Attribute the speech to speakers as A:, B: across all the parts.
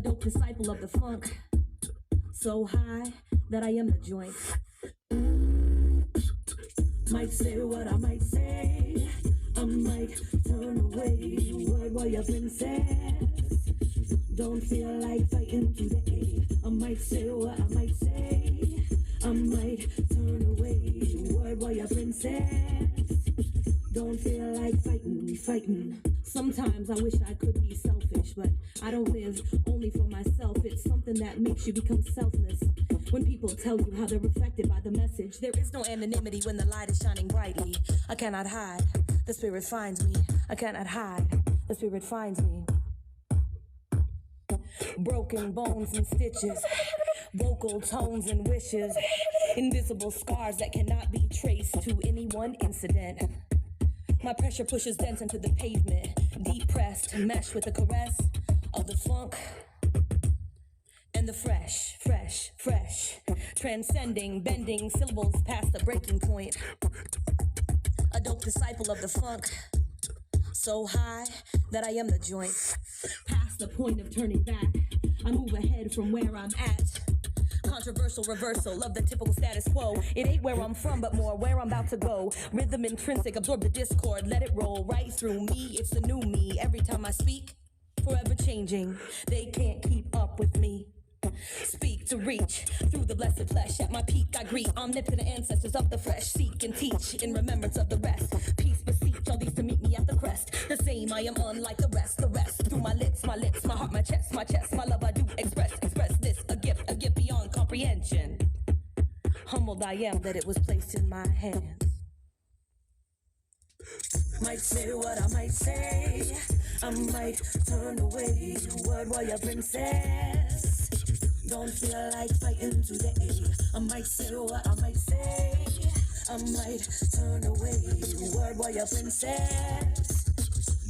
A: dope disciple of the funk, so high that I am the joint. Might say what I might say, I might turn away. Word warrior princess, don't feel like fighting today. I might say what I might say, I might turn away. Word warrior princess, don't feel like fighting. Sometimes I wish I could be selfish, but I don't live only for myself. It's something that makes you become selfless. When people tell you how they're affected by the message, there is no anonymity when the light is shining brightly. I cannot hide, the spirit finds me. I cannot hide, the spirit finds me. Broken bones and stitches, vocal tones and wishes, invisible scars that cannot be traced to any one incident. My pressure pushes dents into the pavement, deep pressed, meshed with the caress of the funk and the fresh, transcending, bending syllables past the breaking point. A dope disciple of the funk, so high that I am the joint. Past the point of turning back, I move ahead from where I'm at. Controversial reversal of the typical status quo. It ain't where I'm from, but more where I'm about to go. Rhythm intrinsic, absorb the discord, let it roll right through me. It's the new me. Every time I speak, forever changing. They can't keep up with me. Speak to reach through the blessed flesh. At my peak I greet omnipotent ancestors of the fresh. Seek and teach in remembrance of the rest. Peace beseech all these to meet me at the crest. The same I am unlike the rest. Through my lips, my heart, my chest, my love I do express this, a gift beyond comprehension. Humbled I am that it was placed in my hands. Might say what I might say, I might turn away. Word warrior princess, don't feel like fighting today. I might say what I might say, I might turn away. Word warrior princess,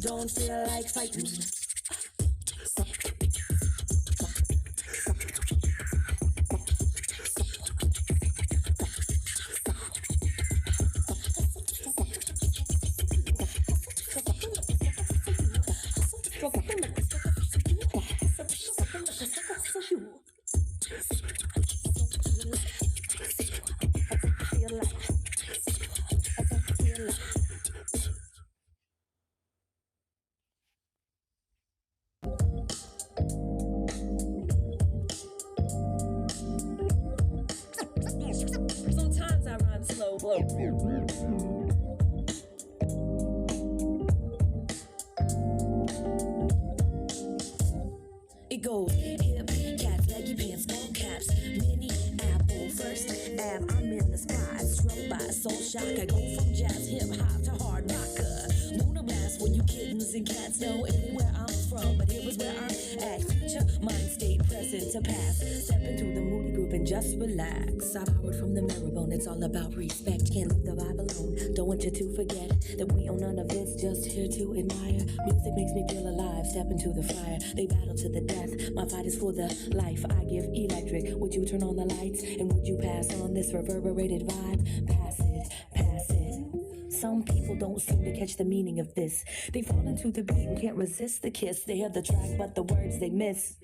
A: don't feel like fighting. Sometimes I rhyme slow. It goes hip, cats, baggy pants, skull caps, mini apple, first ab, I'm in the spot, struck by soul shock. I go from jazz, hip hop to hard rocker. Lunar blast for you kittens and cats know anywhere I'm from, but here was where I'm at. Future mind state, present to past. Step into the moody group and just relax. I borrowed from the marrow, it's all about respect. Can't leave the vibe alone. Don't want you to forget that we own none of this, just here to admire. Music makes me feel alive. Step into the fire. They battle to the death. My fight is for the life I give electric. Would you turn on the lights and would you pass on this reverberated vibe? Pass it, pass it. Some people don't seem to catch the meaning of this. They fall into the beat and can't resist the kiss. They hear the track but the words they miss.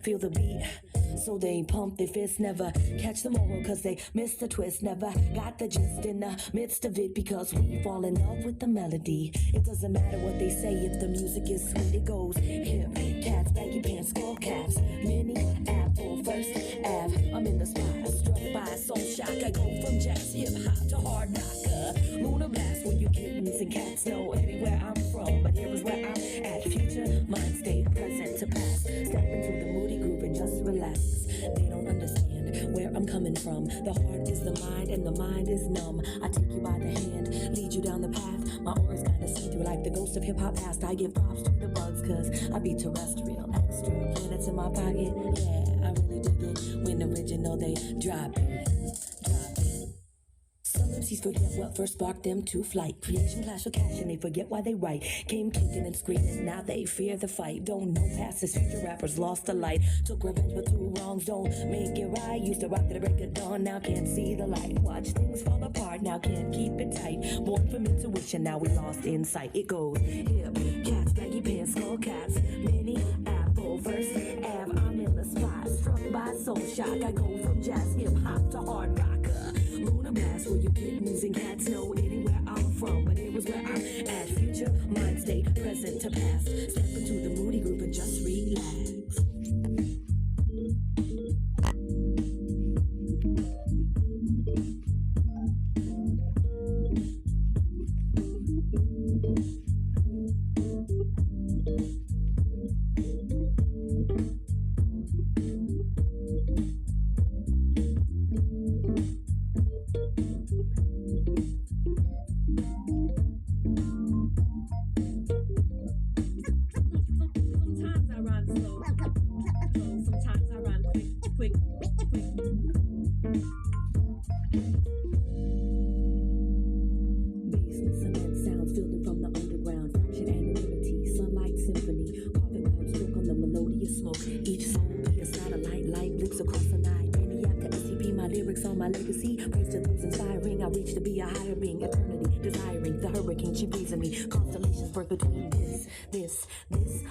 A: Feel the beat, so they pump their fists. Never catch the moral cause they miss the twist. Never got the gist in the midst of it, because we fall in love with the melody. It doesn't matter what they say if the music is sweet. It goes hip, cats, baggy pants, skull caps, mini apple, first ab, I'm in the spot, struck by soul shock. I go from jazz, hip hop to hard knocker. Lunar blast when you kittens and cats know everywhere I'm from, but here is where I'm at. Future mind state, present to past. Step into the moody groove and just relax. They don't understand where I'm coming from. The heart is the mind and the mind is numb. I take you by the hand, lead you down the path. My aura's kinda see-through like the ghost of hip-hop past. I give props to the bugs cause I be terrestrial. Extra planets in my pocket, yeah, I really dig it. When original they drop it. Some MCs forget what first sparked them to flight. Creation clash with cash and they forget why they write. Came kicking and screaming, now they fear the fight. Don't know past this, future rappers lost the light. Took revenge but two wrongs don't make it right. Used to rock to the break of dawn, now can't see the light. Watch things fall apart, now can't keep it tight. Born from intuition, now we lost insight. It goes hip, cats, baggy pants, skull caps, mini apple, first ab, I'm struck by soul shock. I go from jazz, hip hop to hard rocker. Lunar blast where you kittens and cats know anywhere I'm from, but it was where I'm at. Future, mind state, present to past. Step into the moody group and just relax.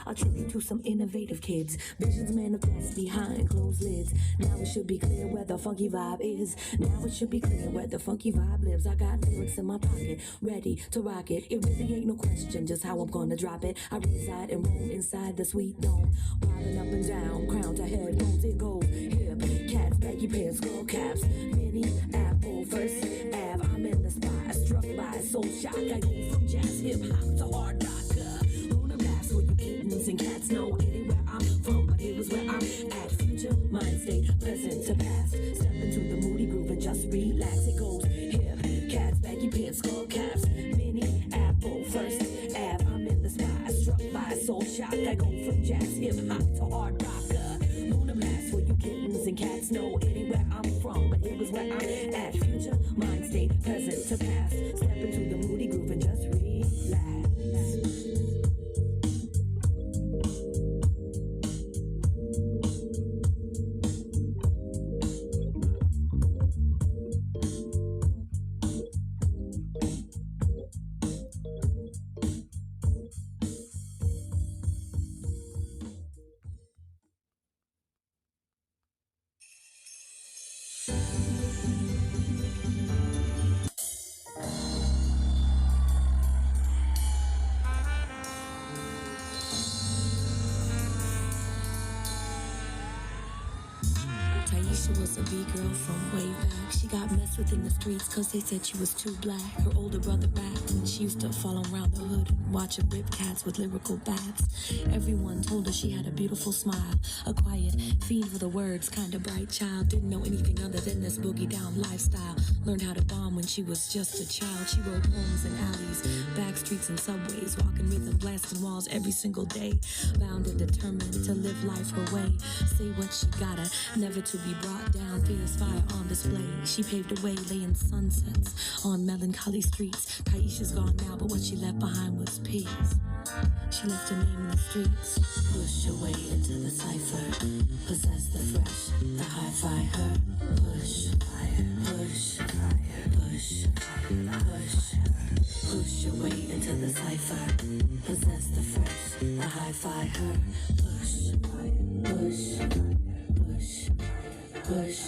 A: A tribute to some innovative kids. Visions manifest behind closed lids. Now it should be clear where the funky vibe is. Now it should be clear where the funky vibe lives. I got lyrics in my pocket, ready to rock it. It really ain't no question just how I'm gonna drop it. I reside and roam inside the sweet dome, wobbling up and down, crown to headphones. It goes hip, cats, baggy pants, skull caps, mini apple, first Ave. I'm in the spot, struck by soul shock. I go from jazz, hip hop to hard rocker. Lunar blast where you kittens and cats know anywhere I'm from, but it was where I'm at. Future, mind state, present to past. Step into the moody groove and just relax. It goes hip, cats, baggy pants, skull caps, mini apple, first Ave. I'm in the spot, struck by soul shock. I go from jazz, hip hop to hard rocker. Lunar blast where you kittens and cats know anywhere I'm from, but it was where I'm at. Future, mind state, present to past. Step into the moody groove and just relax. Was a B-girl from way back. She got messed with in the streets cause they said she was too black. Her older brother back when she used to follow around the hood and watch her rip cats with lyrical bats. Everyone told her she had a beautiful smile, a quiet fiend for the words, kind of bright child. Didn't know anything other than this boogie down lifestyle. Learned how to bomb when she was just a child. She wrote poems in alleys, back streets and subways, walking rhythm, blasting walls every single day. Bound and determined to live life her way. Say what she gotta, never to be brought down, fierce fire on display. She paved the way, laying sunsets on melancholy streets. Taisha's gone now, but what she left behind was peace. She left her name in the streets. Push your way into the cipher. Possess the fresh, the hi-fi her. Push, fire, push, fire, push, fire, push. Push your way into the cipher. Possess the fresh, the hi-fi her. Push, fire, push, fire, push. Push.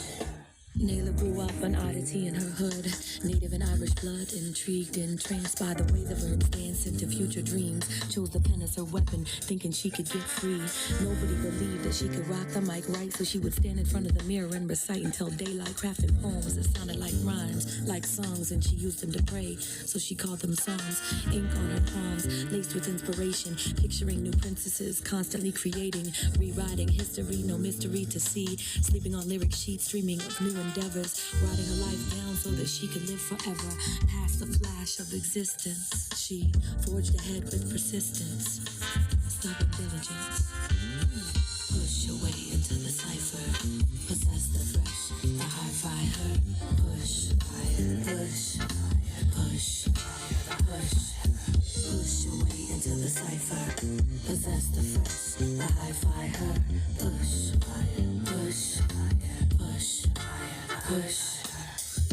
A: Naylor grew up an oddity in her hood, native and Irish blood, intrigued, entranced by the way the verbs dance into future dreams. Chose the pen as her weapon, thinking she could get free. Nobody believed that she could rock the mic right, so she would stand in front of the mirror and recite until daylight, crafting poems that sounded like rhymes, like songs, and she used them to pray, so she called them songs. Ink on her palms, laced with inspiration, picturing new princesses, constantly creating, rewriting history, no mystery to see, sleeping on lyric sheets, dreaming of new endeavors, writing her life down so that she could live forever, past the flash of existence. She forged ahead with persistence, stubborn diligence. Push your way into the cipher, possess the fresh, the hi-fi her. Push, fire, push, fire, push, fire, push. Push your way into the cipher, possess the fresh, the hi-fi her. Push, fire, push, fire, push, fire, push.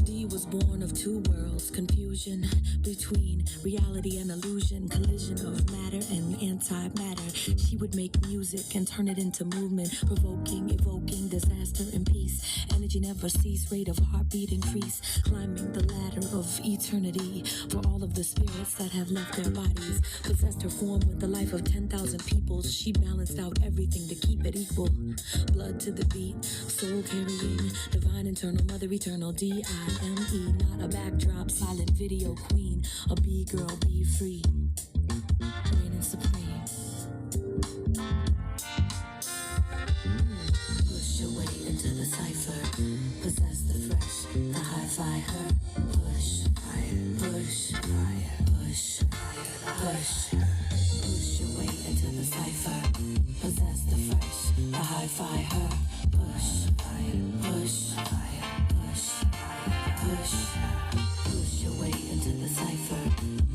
A: D was born of two worlds, confusion between reality and illusion, collision of matter and antimatter. She would make music and turn it into movement, provoking, evoking disaster and peace. Energy never cease, rate of heartbeat increase, climbing the ladder of eternity. For all of the spirits that have left their bodies, possessed her form with the life of 10,000 people. She balanced out everything to keep it equal. Blood to the beat, soul carrying, divine internal, mother eternal, D-I-M-E. Not a backdrop, silent video queen, a B-girl, be free, reigning supreme. Push your way into the cipher, possess the fresh, the hi-fi her. Push, fire, push, fire, push, fire, push. Push your way into the cipher, possess the fresh, the hi-fi her. Push, fire, push, fire, push, fire, push. Push your way into the cipher,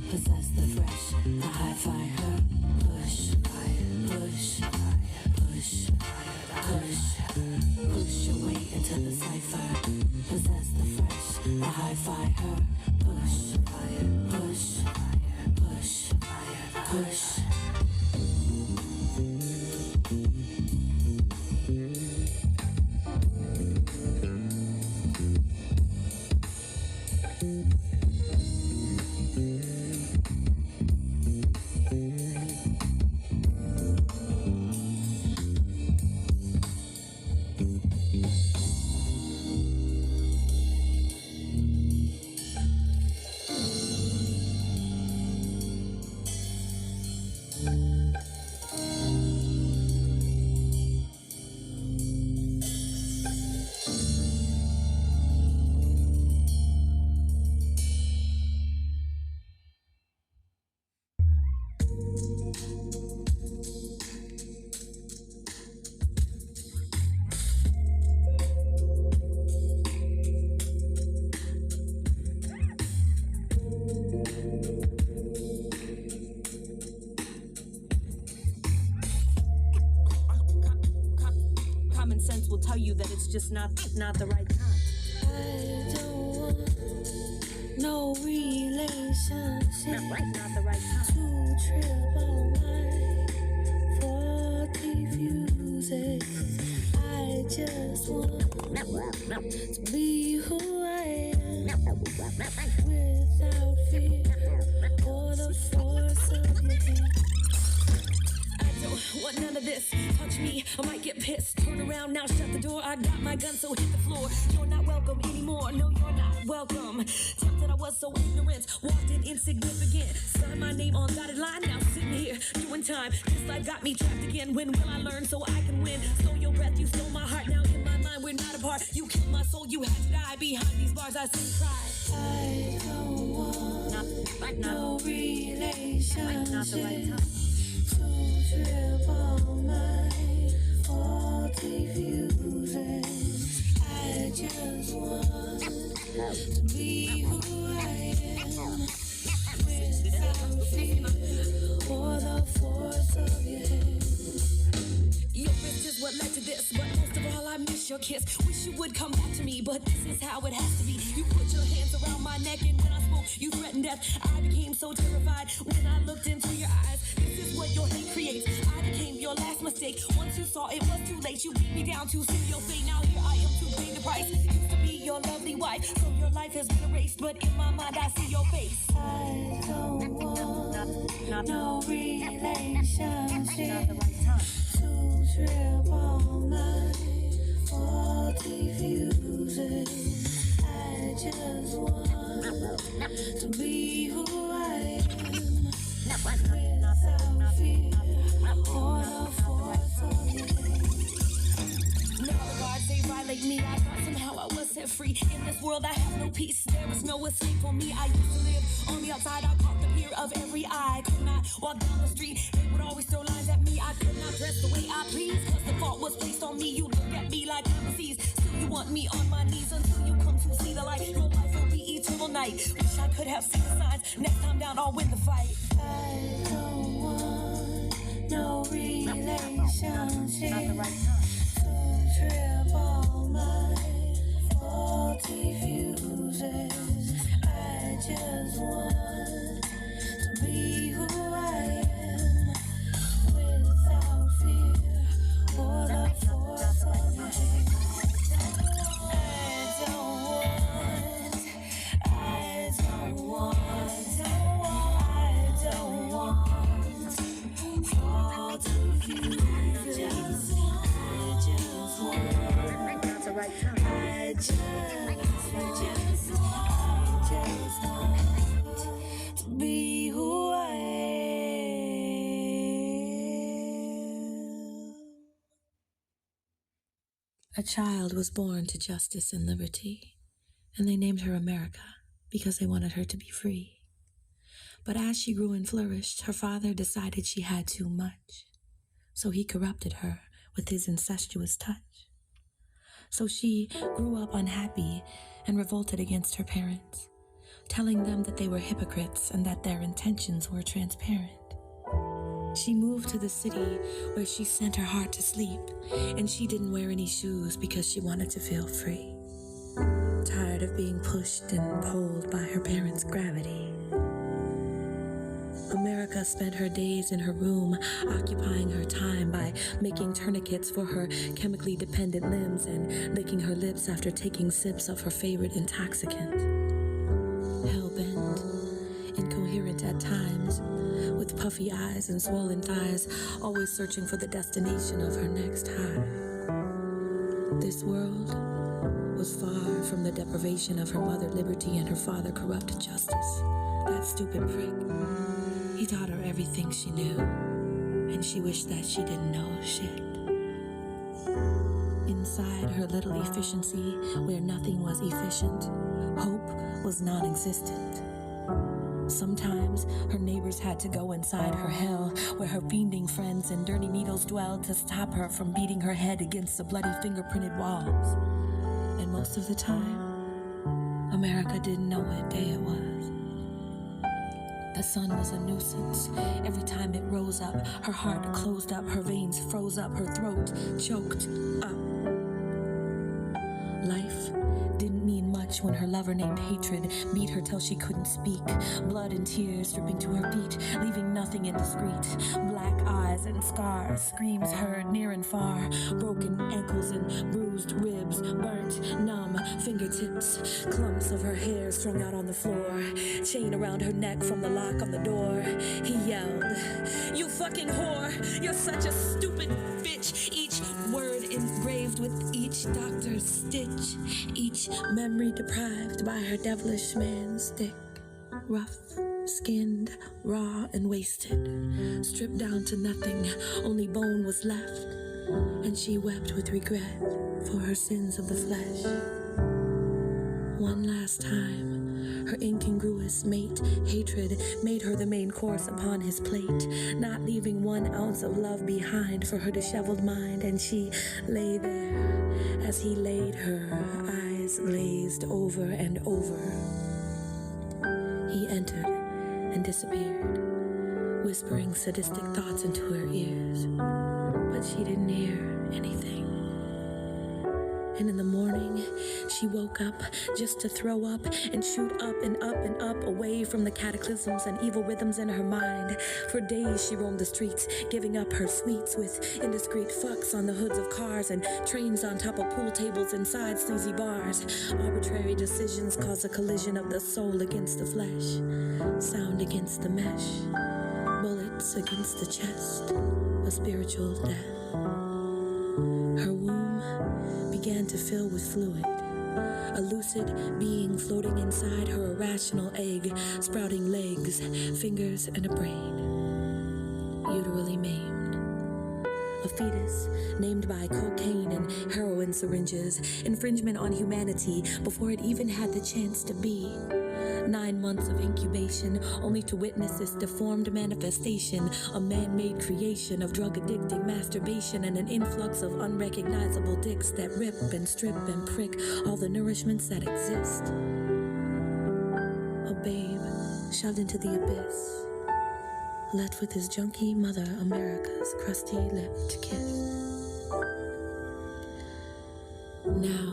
A: possess the fresh, the hi-fi her. Push, fire, push, fire, push, fire, push. Push your way into the cipher, possess the fresh, the hi-fi her. Push, fire, push, fire, push, fire, push. Just not the right time.
B: I don't want no relationship.
A: Not the right time.
B: To trip on my faulty fuses. I just want to be who I am without fear or the force of your hand.
A: I don't want none of this. Touch me, I might get pissed. Turn around now, shut the door. I got my gun, so hit the floor. You're not welcome anymore. No, you're not welcome. Tempted, I was so ignorant. Walked in insignificant. Signed my name on dotted line. Now sitting here doing time. This life got me trapped again. When will I learn so I can win? Stole your breath, you stole my heart. Now in my mind, we're not apart. You killed my soul, you had to die. Behind these bars, I see cry.
B: I don't want no relationship.
A: Not the right time.
B: To trip on my faulty fuses. I just want to be who I am without fear or the force of your hand.
A: Your wrist is what led to this, but most of all I miss your kiss. Wish you would come back to me, but this is how it has to be. You put your hands around my neck, and when I spoke, you threatened death. I became so terrified when I looked into your eyes. This is what your hate creates. I became your last mistake. Once you saw it was too late, you beat me down to see your fate. Now here I am to pay the price. Used to be your lovely wife, so your life has been erased, but in my mind I see your face.
B: I don't want no relationship.
A: Not the right time.
B: To trip on my faulty fuses. I just want to be who I am without fear or the force of your hand.
A: Now the guards, they violate me. I thought somehow I was set free. In this world I have no peace. There is no escape for me. I used to live on the outside. I caught the fear of every eye. Could not walk down the street. They would always throw lines at me. I could not dress the way I please, cause the fault was placed on me. You look at me like I'm diseased. Still you want me on my knees until you come to see the light. Your life will be eternal night. Wish I could have seen the signs. Next time down I'll win the fight.
B: I don't want no relationship.
A: Not the right time.
B: To trip all my faulty fuses. I just want
A: A child was born to justice and liberty, and they named her America because they wanted her to be free. But as she grew and flourished, her father decided she had too much, so he corrupted her with his incestuous touch. So she grew up unhappy and revolted against her parents, telling them that they were hypocrites and that their intentions were transparent. She moved to the city where she sent her heart to sleep, and she didn't wear any shoes because she wanted to feel free. Tired of being pushed and pulled by her parents' gravity. America spent her days in her room, occupying her time by making tourniquets for her chemically dependent limbs and licking her lips after taking sips of her favorite intoxicant. Hell-bent, incoherent at times, with puffy eyes and swollen thighs, always searching for the destination of her next high. This world was far from the deprivation of her mother liberty and her father corrupt justice. That stupid prick. He taught her everything she knew, and she wished that she didn't know shit. Inside her little efficiency, where nothing was efficient, hope was non-existent. Sometimes her neighbors had to go inside her hell, where her fiending friends and dirty needles dwelled to stop her from beating her head against the bloody fingerprinted walls. And most of the time, America didn't know what day it was. The sun was a nuisance. Every time it rose up, her heart closed up, her veins froze up, her throat choked up. Life didn't mean much when her lover named Hatred beat her till she couldn't speak. Blood and tears dripping to her feet, leaving nothing indiscreet. Black eyes and scars, screams heard near and far. Broken ankles and bruised ribs, burnt, numb fingertips. Clumps of her hair strung out on the floor. Chain around her neck from the lock on the door. He yelled, "You fucking whore! You're such a stupid bitch!" Each word engraved with each doctor's stitch. Each memory deprived by her devilish man's stick. Rough, skinned, raw and wasted. Stripped down to nothing, only bone was left. And she wept with regret for her sins of the flesh. One last time, her incongruous mate, Hatred, made her the main course upon his plate, not leaving 1 ounce of love behind for her disheveled mind, and she lay there as he laid her, eyes glazed over and over. He entered and disappeared, whispering sadistic thoughts into her ears, but she didn't hear anything. And in the morning, she woke up just to throw up and shoot up and up and up, away from the cataclysms and evil rhythms in her mind. For days she roamed the streets, giving up her sweets with indiscreet fucks on the hoods of cars and trains on top of pool tables inside sleazy bars. Arbitrary decisions cause a collision of the soul against the flesh, sound against the mesh, bullets against the chest, a spiritual death. Her womb began to fill with fluid, a lucid being floating inside her irrational egg, sprouting legs, fingers, and a brain, uterally maimed. A fetus named by cocaine and heroin syringes, infringement on humanity before it even had the chance to be. 9 months of incubation, only to witness this deformed manifestation, a man-made creation of drug-addicting masturbation and an influx of unrecognizable dicks that rip and strip and prick all the nourishments that exist. A babe shoved into the abyss, left with his junkie mother America's crusty-lipped kiss. Now,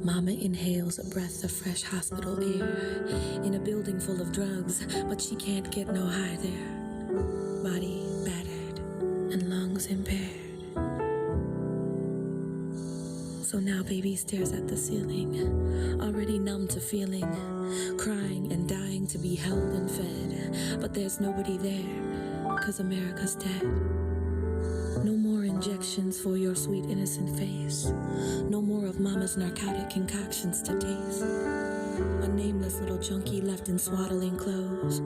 A: Mama inhales a breath of fresh hospital air in a building full of drugs, but she can't get no high there. Body battered and lungs impaired. So now baby stares at the ceiling, already numb to feeling, crying and dying to be held and fed. But there's nobody there, 'cause America's dead. No more injections for your sweet innocent face. No more of Mama's narcotic concoctions to taste. A nameless little junkie left in swaddling clothes,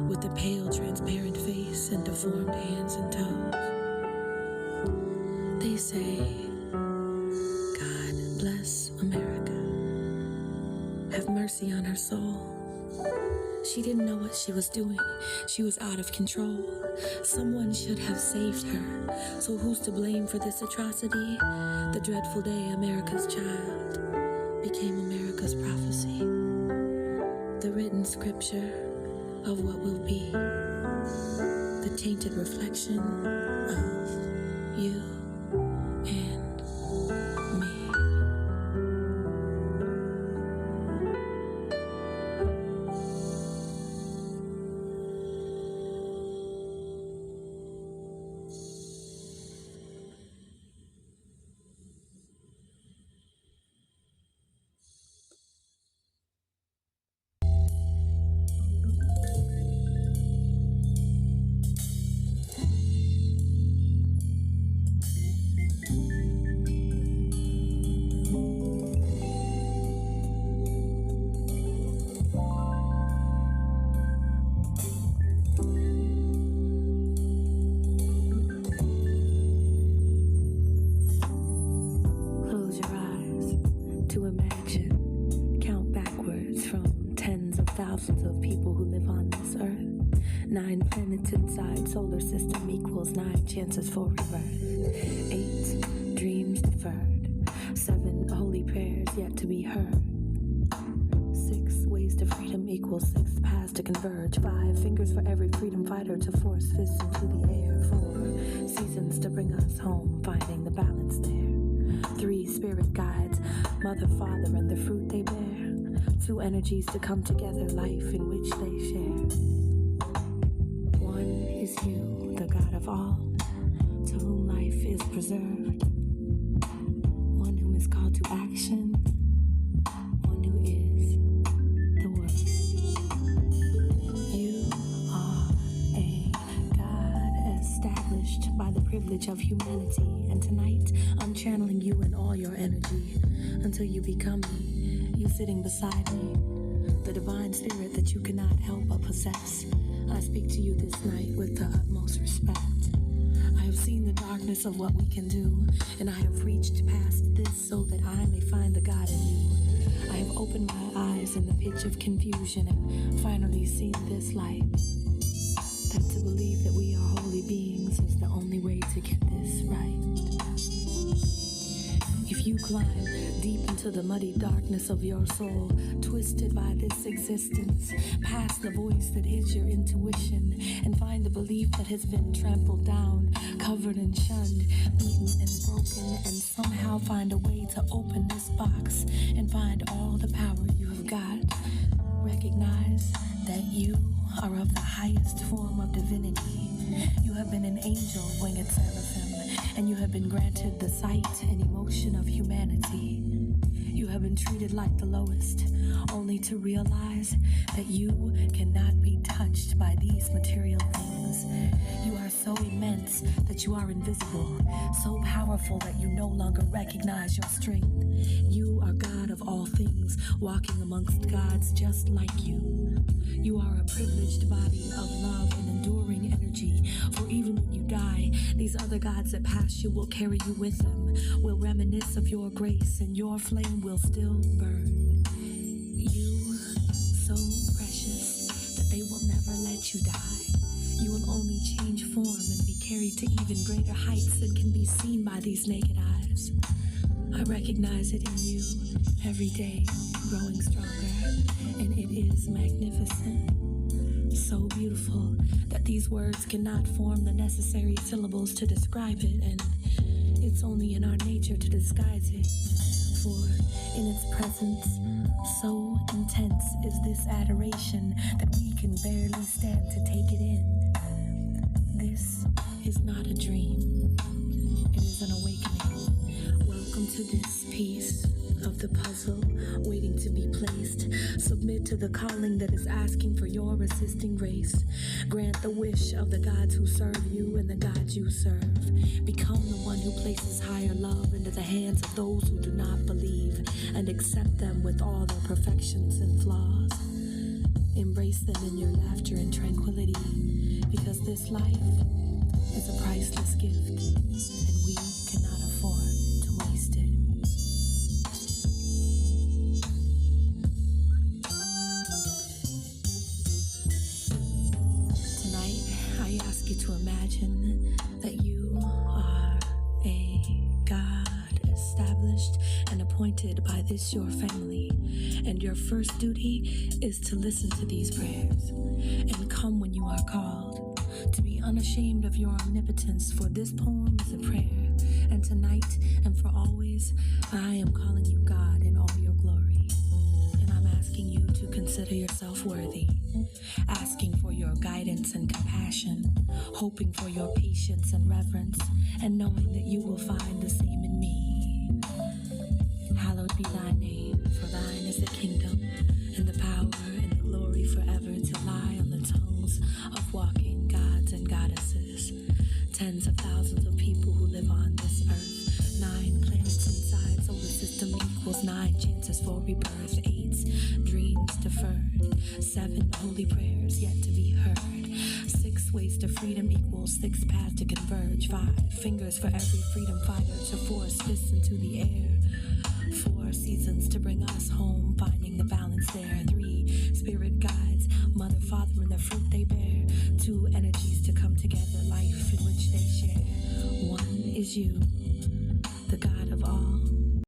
A: with a pale, transparent face and deformed hands and toes. They say God us, America. Have mercy on her soul. She didn't know what she was doing. She was out of control. Someone should have saved her. So who's to blame for this atrocity? The dreadful day America's child became America's prophecy. The written scripture of what will be. The tainted reflection of you and me. Thousands of people who live on this earth. 9 planets inside solar system equals 9 chances for rebirth. 8 dreams deferred. 7 holy prayers yet to be heard. 6 ways to freedom equals 6 paths to converge. 5 fingers for every freedom fighter to force fists into the air. 4 seasons to bring us home, finding the balance there. 3 spirit guides, mother, father, and the fruit they bear. 2 energies to come together, life in which they share. 1 is you, the God of all, to whom life is preserved. 1 whom is called to action. 1 who is the Word. You are a God established by the privilege of humanity, and tonight I'm channeling you in all your energy until you become me. You sitting beside me, the divine spirit that you cannot help but possess. I speak to you this night with the utmost respect. I have seen the darkness of what we can do, and I have reached past this so that I may find the God in you. I have opened my eyes in the pitch of confusion and finally seen this light. That to believe that we are holy beings is the only way to get this right. If you climb deep into the muddy darkness of your soul, twisted by this existence, past the voice that is your intuition, and find the belief that has been trampled down, covered and shunned, beaten and broken, and somehow find a way to open this box and find all the power you have got. Recognize that you are of the highest form of divinity. You have been an angel, winged seraphim, and you have been granted the sight and emotion of humanity. You have been treated like the lowest, only to realize that you cannot be touched by these material things. You are so immense that you are invisible, so powerful that you no longer recognize your strength. You are God of all things, walking amongst gods just like you. You are a privileged body of love and enduring energy, for even when you die, these other gods that pass you will carry you with them, will reminisce of your grace, and your flame will still burn. You, so precious that they will never let you die. You will only change form and be carried to even greater heights than can be seen by these naked eyes. I recognize it in you every day, growing stronger, and it is magnificent. So beautiful that these words cannot form the necessary syllables to describe it, and it's only in our nature to disguise it. For in its presence, so intense is this adoration that we can barely stand to take it in. This is not a dream, it is an awakening. Welcome to this piece of the puzzle waiting to be placed. Submit to the calling that is asking for your resisting grace. Grant the wish of the gods who serve you and the gods you serve. Become the one who places higher love into the hands of those who do not believe, and accept them with all their perfections and flaws. Embrace them in your laughter and tranquility, because this life is a priceless gift, and we cannot afford to waste it. imagine that you are a God established and appointed by this your family, and your first duty is to listen to these prayers and come when you are called, to be unashamed of your omnipotence, for this poem is a prayer, and tonight and for always I am calling you God in all your glory, and I'm asking you to consider yourself worthy, asking for your guidance and compassion, hoping for your patience and reverence, and knowing that you will find the same in me. Hallowed be thy name, for thine is the kingdom, and the power and the glory forever to lie on the tongues of walking gods and goddesses. Tens of thousands of people who live on this earth. 9 planets inside solar system equals 9 chances for rebirth. 8 dreams deferred. 7 holy prayers yet to be heard. 6 ways to freedom equals 6 paths to converge. 5 fingers for every freedom fighter to force fists into the air. 4 seasons to bring us home, finding the balance there. 3 spirit guides, mother, father, and the fruit they bear. 2 energies to come together, life in which they share. 1 is you, the God of all.